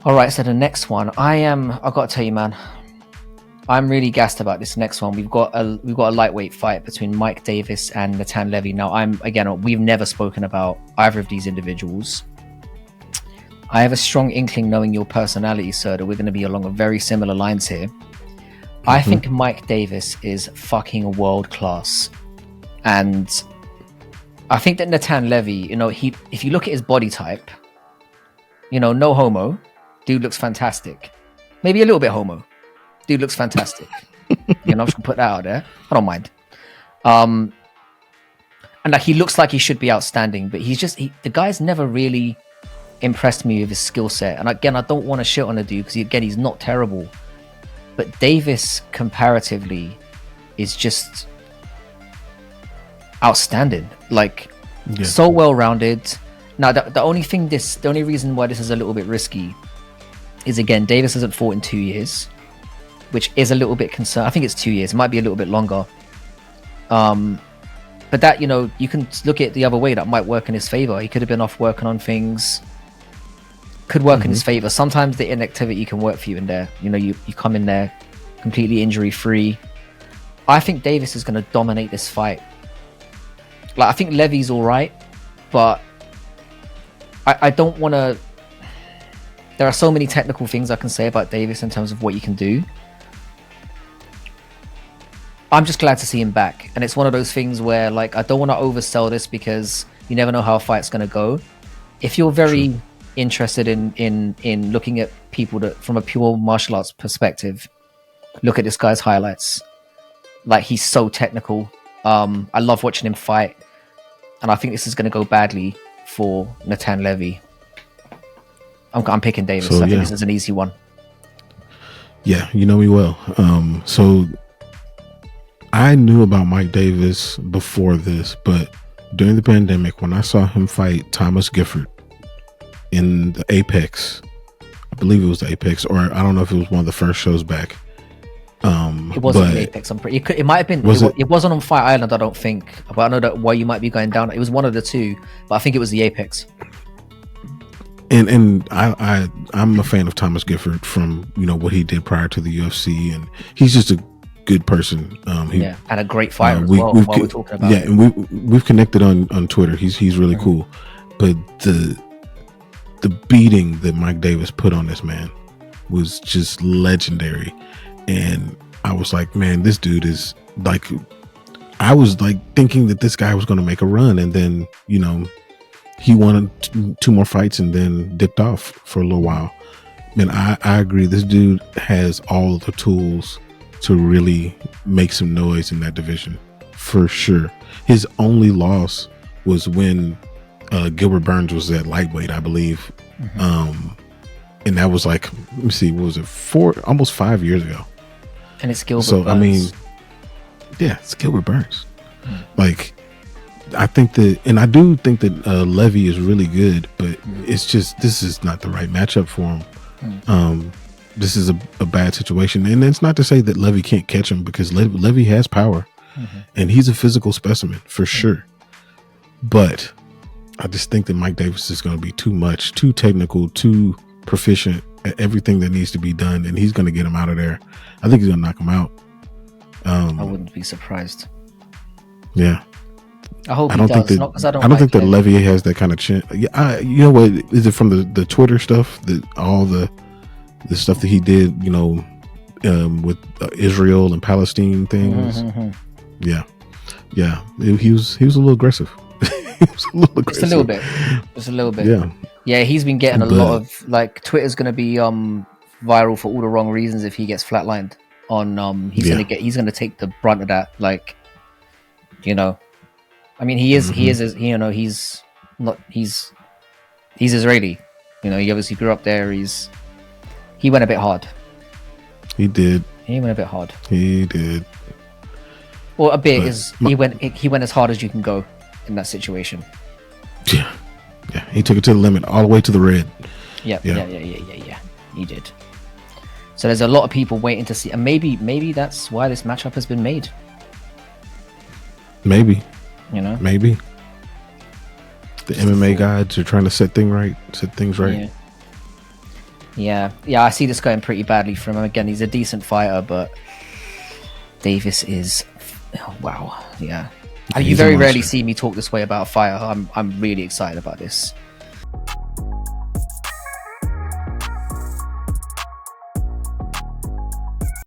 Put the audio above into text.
All right, so the next one, I got to tell you, man, I'm really gassed about this next one. We've got a lightweight fight between Mike Davis and NATAN Levy. Now, we've never spoken about either of these individuals. I have a strong inkling, knowing your personality, sir, that we're going to be along a very similar lines here. I think Mike Davis is fucking world class, and I think that NATAN Levy, if you look at his body type, no homo, dude looks fantastic. Maybe a little bit homo. Dude looks fantastic. I'm just gonna put that out there. I don't mind. And like, he looks like he should be outstanding, but the guy's never really impressed me with his skill set. And again, I don't want to shit on the dude, because he's not terrible. But Davis comparatively is just outstanding. Like, so well rounded. Now, the only reason why this is a little bit risky is, again, Davis hasn't fought in 2 years, which is a little bit concerned. I think it's 2 years. It might be a little bit longer. But that, you can look at it the other way. That might work in his favor. He could have been off working on things. Could work in his favor. Sometimes the inactivity can work for you in there. You come in there completely injury free. I think Davis is going to dominate this fight. Like, I think Levy's all right, but I don't want to. There are so many technical things I can say about Davis in terms of what you can do. I'm just glad to see him back. And it's one of those things where, like, I don't want to oversell this, because you never know how a fight's going to go. If you're very interested in looking at people that, from a pure martial arts perspective, look at this guy's highlights. Like, he's so technical. I love watching him fight. And I think this is going to go badly for NATAN Levy. I'm picking Davis. I think this is an easy one. Yeah, you know me well. So I knew about Mike Davis before this, but during the pandemic, when I saw him fight Thomas Gifford in the Apex, I believe it was the Apex, or I don't know if it was one of the first shows back. It wasn't the Apex. It might have been. It wasn't on Fight Island, I don't think. But I know that why you might be going down. It was one of the two, but I think it was the Apex. And I'm a fan of Thomas Gifford from what he did prior to the UFC, and he's just a good person. And a great fighter as well. While we're talking about it. And we've connected on Twitter. He's really cool, but the beating that Mike Davis put on this man was just legendary. And I was like, man, this dude is like, I was like thinking that this guy was going to make a run, and then he won two more fights and then dipped off for a little while. And I agree, this dude has all the tools to really make some noise in that division for sure. His only loss was when Gilbert Burns was at lightweight, I believe. And that was like, let me see, what was it, almost 5 years ago. And it's Gilbert Burns. I mean, yeah, it's Gilbert Burns. Like, I think that, and I do think that Levy is really good, but it's just, this is not the right matchup for him. This is a bad situation. And it's not to say that Levy can't catch him, because Levy has power and he's a physical specimen for sure. But I just think that Mike Davis is going to be too much, too technical, too proficient at everything that needs to be done, and he's going to get him out of there. I think he's going to knock him out. I wouldn't be surprised. Yeah. I hope he does. I don't think that Levy has that kind of chin. Yeah, you know what? Is it from the Twitter stuff, that all the stuff that he did, with Israel and Palestine things? Yeah. He was a little aggressive. Just a little bit. Yeah. He's been getting a lot of, like, Twitter's going to be viral for all the wrong reasons if he gets flatlined on. He's going to take the brunt of that. Like, I mean, he's Israeli. He obviously grew up there. He went a bit hard. He did. He went a bit hard. He did. Well, a bit is he went as hard as you can go in that situation. Yeah. He took it to the limit, all the way to the red. Yeah. He did. So there's a lot of people waiting to see, and maybe that's why this matchup has been made. Maybe, maybe the MMA gods are trying to set things right. Yeah. I see this going pretty badly from him. Again, he's a decent fighter, but Davis is, wow. Yeah. You very rarely see me talk this way about a fighter. I'm really excited about this.